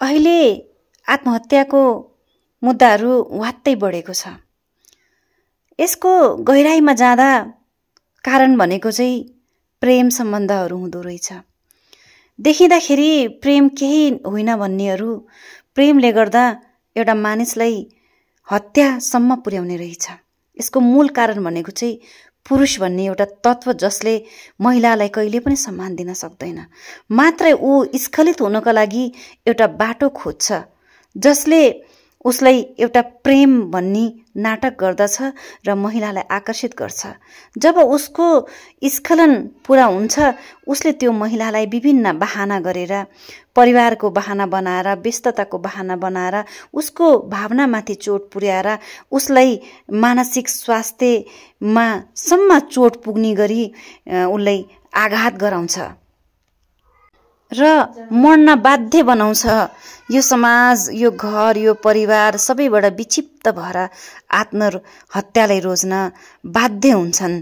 अहिले आत्महत्याको मुद्दाहरू वात्तै बढेको छ। यसको गहिराईमा जाँदा कारण भनेको चाहिँ प्रेम सम्बन्धहरू हुँदो रहेछ। देखिँदाखेरि प्रेम केही होइन भन्नेहरू प्रेमले गर्दा एउटा मानिसलाई हत्यासम्म पुर्याउने रहेछ। यसको मूल कारण भनेको चाहिँ पुरुष भन्ने एउटा तत्व जसले महिलालाई कहिले पनि सम्मान दिन सक्दैन। मात्रै ऊ स्खलित हुनको लागि एउटा बाटो खोज्छ जसले उसलाई एउटा प्रेम भन्ने नाटक गर्दछ र महिलालाई आकर्षित गर्छ। जब उसको स्खलन पूरा हुन्छ उसले त्यो महिलालाई विभिन्न बहाना गरेर, परिवारको बहाना बनाएर, व्यस्तताको बहाना बनाएर उसको भावनामाथि चोट पुर्याएर उसलाई मानसिक स्वास्थ्यमा सम्म चोट पुग्ने गरी उसलाई आघात गराउँछ र मर्न बाध्य बनाउँछ। यो समाज, यो घर, यो परिवार सबैबाट विक्षिप्त भएर आत्महत्यालाई रोज्न बाध्य हुन्छन्।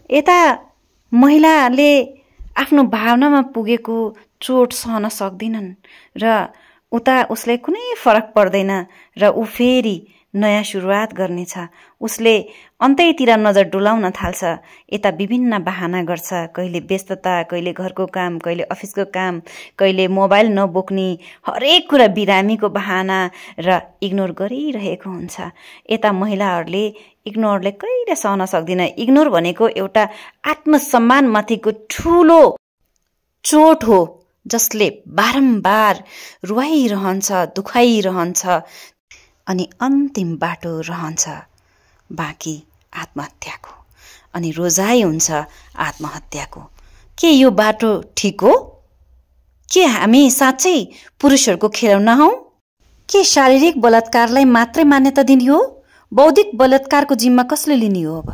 यता महिलाले आफ्नो भावनामा पुगेको चोट सहन सक्दिनन् र उता उसलाई कुनै फरक पर्दैन र ऊ फेरि नयाँ सुरुवात गर्नेछ। उसले अन्तैतिर नजर डुलाउन थाल्छ। यता विभिन्न बहाना गर्छ, कहिले व्यस्तता, कहिले घरको काम, कहिले अफिसको काम, कहिले मोबाइल नबोक्ने, हरेक कुरा बिरामीको बहाना र इग्नोर गरिरहेको हुन्छ। यता महिलाहरूले इग्नोरले कहिले सहन सक्दिन। इग्नोर भनेको एउटा आत्मसम्मानमाथिको ठुलो चोट हो जसले बारम्बार रुवाइरहन्छ, दुखाइरहन्छ अनि अन्तिम बाटो रहन्छ बाँकी आत्महत्याको अनि रोजाइ हुन्छ आत्महत्याको। के यो बाटो ठिक हो? के हामी साँच्चै पुरुषहरूको खेलौना हौं? के शारीरिक बलात्कारलाई मात्रै मान्यता दिने हो? बौद्धिक बलात्कारको जिम्मा कसले लिने हो अब?